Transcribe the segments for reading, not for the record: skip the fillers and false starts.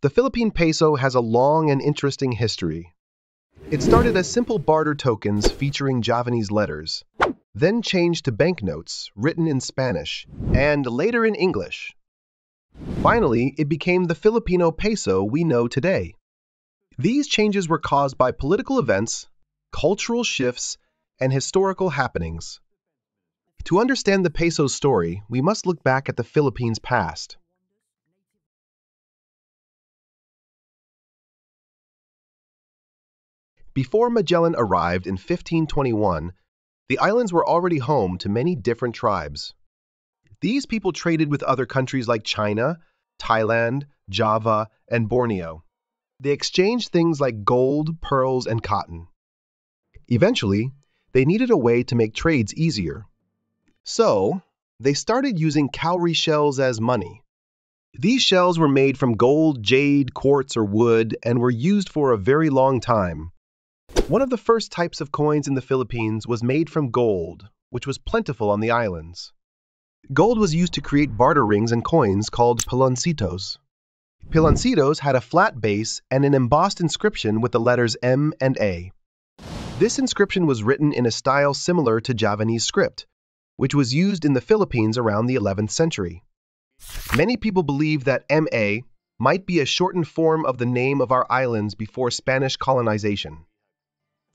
The Philippine peso has a long and interesting history. It started as simple barter tokens featuring Javanese letters, then changed to banknotes written in Spanish, and later in English. Finally, it became the Filipino peso we know today. These changes were caused by political events, cultural shifts, and historical happenings. To understand the peso's story, we must look back at the Philippines' past. Before Magellan arrived in 1521, the islands were already home to many different tribes. These people traded with other countries like China, Thailand, Java, and Borneo. They exchanged things like gold, pearls, and cotton. Eventually, they needed a way to make trades easier. So, they started using cowrie shells as money. These shells were made from gold, jade, quartz, or wood and were used for a very long time. One of the first types of coins in the Philippines was made from gold, which was plentiful on the islands. Gold was used to create barter rings and coins called piloncitos. Piloncitos had a flat base and an embossed inscription with the letters M and A. This inscription was written in a style similar to Javanese script, which was used in the Philippines around the 11th century. Many people believe that MA might be a shortened form of the name of our islands before Spanish colonization.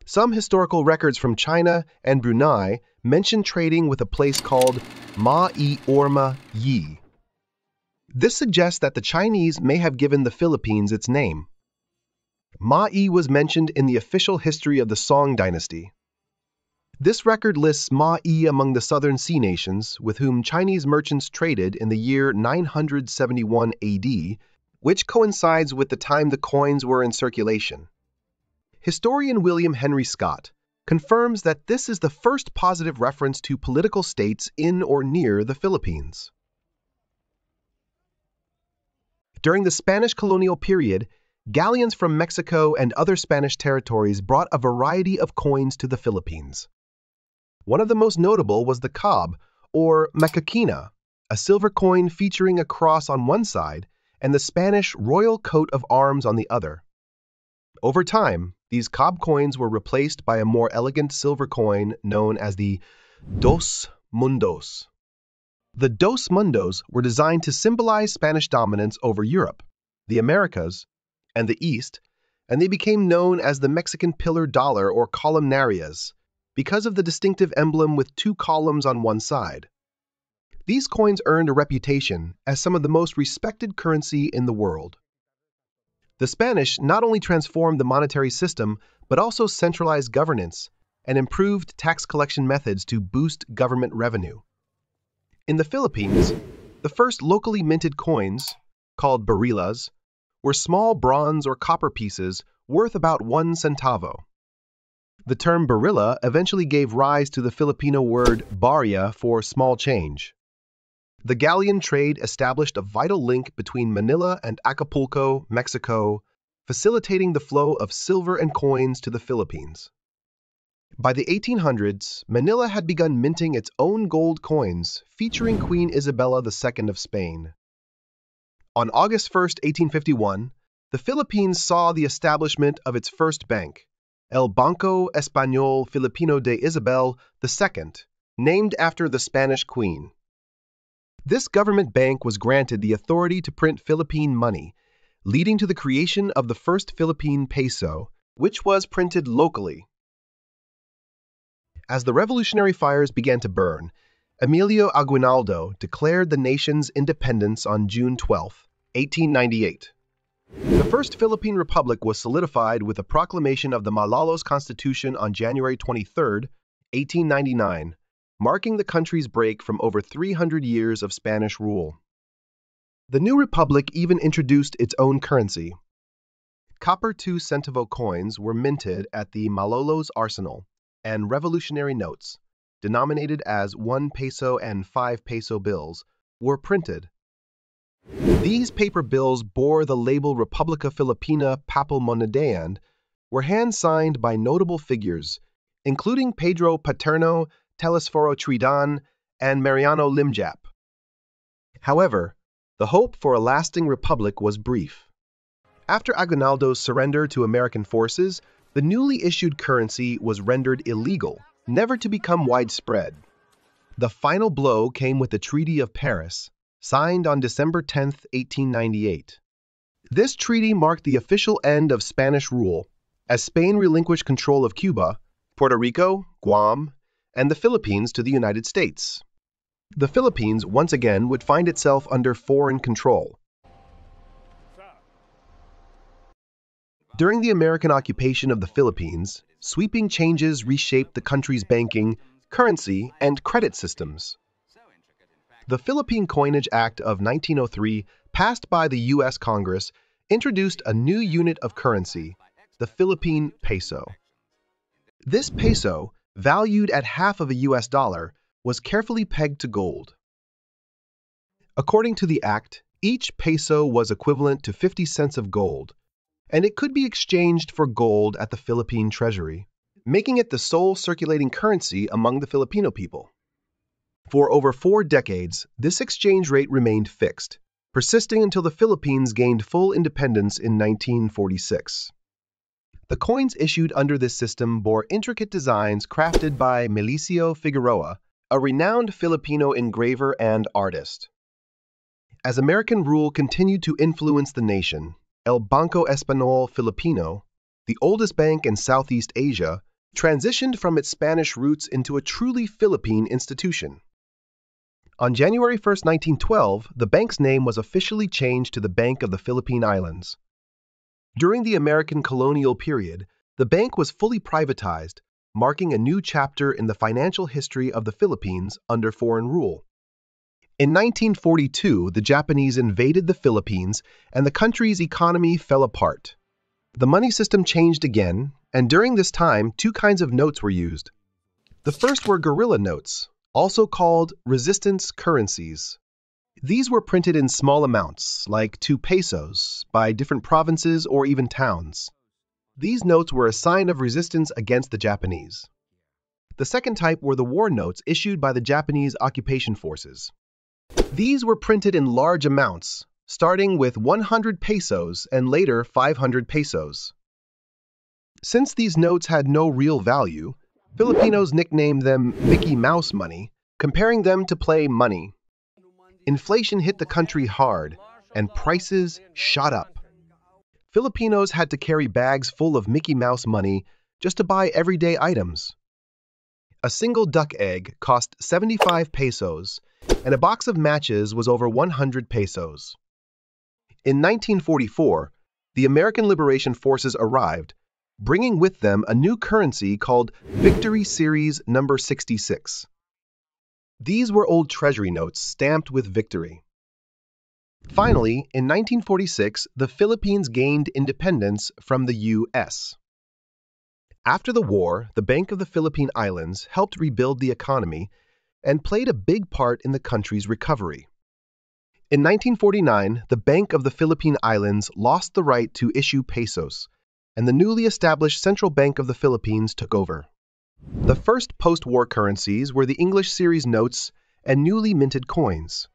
Some historical records from China and Brunei mention trading with a place called Ma-i-Orma Yi. This suggests that the Chinese may have given the Philippines its name. Ma-i was mentioned in the official history of the Song dynasty. This record lists Ma-i among the southern sea nations with whom Chinese merchants traded in the year 971 AD, which coincides with the time the coins were in circulation. Historian William Henry Scott confirms that this is the first positive reference to political states in or near the Philippines. During the Spanish colonial period, galleons from Mexico and other Spanish territories brought a variety of coins to the Philippines. One of the most notable was the cob, or macaquina, a silver coin featuring a cross on one side and the Spanish royal coat of arms on the other. Over time, these cob coins were replaced by a more elegant silver coin known as the dos mundos. The dos mundos were designed to symbolize Spanish dominance over Europe, the Americas, and the East, and they became known as the Mexican pillar dollar or columnarias because of the distinctive emblem with two columns on one side. These coins earned a reputation as some of the most respected currency in the world. The Spanish not only transformed the monetary system, but also centralized governance and improved tax collection methods to boost government revenue. In the Philippines, the first locally minted coins, called barillas, were small bronze or copper pieces worth about 1 centavo. The term barilla eventually gave rise to the Filipino word barya for small change. The galleon trade established a vital link between Manila and Acapulco, Mexico, facilitating the flow of silver and coins to the Philippines. By the 1800s, Manila had begun minting its own gold coins featuring Queen Isabella II of Spain. On August 1, 1851, the Philippines saw the establishment of its first bank, El Banco Español Filipino de Isabel II, named after the Spanish Queen. This government bank was granted the authority to print Philippine money, leading to the creation of the first Philippine peso, which was printed locally. As the revolutionary fires began to burn, Emilio Aguinaldo declared the nation's independence on June 12, 1898. The first Philippine Republic was solidified with the proclamation of the Malolos Constitution on January 23, 1899, marking the country's break from over 300 years of Spanish rule. The new republic even introduced its own currency. Copper 2-centavo coins were minted at the Malolos arsenal, and revolutionary notes, denominated as 1 peso and 5 peso bills, were printed. These paper bills bore the label Republica Filipina Papal Monedand, were hand-signed by notable figures, including Pedro Paterno, Telesforo Tridan, and Mariano Limjap. However, the hope for a lasting republic was brief. After Aguinaldo's surrender to American forces, the newly issued currency was rendered illegal, never to become widespread. The final blow came with the Treaty of Paris, signed on December 10, 1898. This treaty marked the official end of Spanish rule, as Spain relinquished control of Cuba, Puerto Rico, Guam, and the Philippines to the United States. The Philippines once again would find itself under foreign control. During the American occupation of the Philippines, sweeping changes reshaped the country's banking, currency, and credit systems. The Philippine Coinage Act of 1903, passed by the U.S. Congress, introduced a new unit of currency, the Philippine peso. This peso, valued at half of a U.S. dollar, was carefully pegged to gold. According to the act, each peso was equivalent to 50 cents of gold, and it could be exchanged for gold at the Philippine Treasury, making it the sole circulating currency among the Filipino people. For over 4 decades, this exchange rate remained fixed, persisting until the Philippines gained full independence in 1946. The coins issued under this system bore intricate designs crafted by Milicio Figueroa, a renowned Filipino engraver and artist. As American rule continued to influence the nation, El Banco Español Filipino, the oldest bank in Southeast Asia, transitioned from its Spanish roots into a truly Philippine institution. On January 1, 1912, the bank's name was officially changed to the Bank of the Philippine Islands. During the American colonial period, the bank was fully privatized, marking a new chapter in the financial history of the Philippines under foreign rule. In 1942, the Japanese invaded the Philippines, and the country's economy fell apart. The money system changed again, and during this time, 2 kinds of notes were used. The first were guerrilla notes, also called resistance currencies. These were printed in small amounts, like 2 pesos, by different provinces or even towns. These notes were a sign of resistance against the Japanese. The second type were the war notes issued by the Japanese occupation forces. These were printed in large amounts, starting with 100 pesos and later 500 pesos. Since these notes had no real value, Filipinos nicknamed them Mickey Mouse money, comparing them to play money. Inflation hit the country hard, and prices shot up. Filipinos had to carry bags full of Mickey Mouse money just to buy everyday items. A single duck egg cost 75 pesos, and a box of matches was over 100 pesos. In 1944, the American Liberation Forces arrived, bringing with them a new currency called Victory Series No. 66. These were old treasury notes stamped with victory. Finally, in 1946, the Philippines gained independence from the U.S. After the war, the Bank of the Philippine Islands helped rebuild the economy and played a big part in the country's recovery. In 1949, the Bank of the Philippine Islands lost the right to issue pesos, and the newly established Central Bank of the Philippines took over. The first post-war currencies were the English series notes and newly minted coins.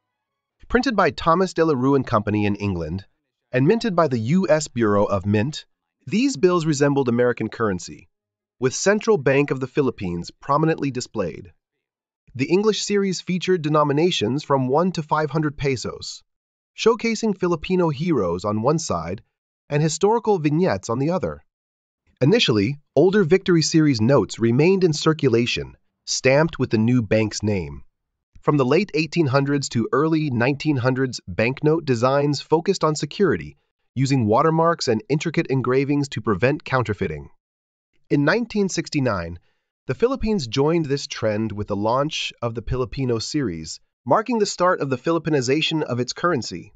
Printed by Thomas de la Rue and Company in England, and minted by the U.S. Bureau of Mint, these bills resembled American currency, with Central Bank of the Philippines prominently displayed. The English series featured denominations from 1 to 500 pesos, showcasing Filipino heroes on one side and historical vignettes on the other. Initially, older Victory Series notes remained in circulation, stamped with the new bank's name. From the late 1800s to early 1900s, banknote designs focused on security, using watermarks and intricate engravings to prevent counterfeiting. In 1969, the Philippines joined this trend with the launch of the Filipino series, marking the start of the Filipinization of its currency.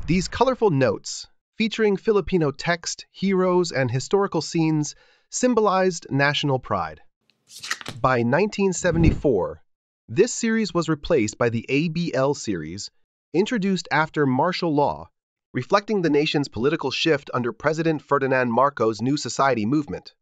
These colorful notes, featuring Filipino text, heroes, and historical scenes, symbolized national pride. By 1974, this series was replaced by the ABL series, introduced after martial law, reflecting the nation's political shift under President Ferdinand Marcos' New Society movement.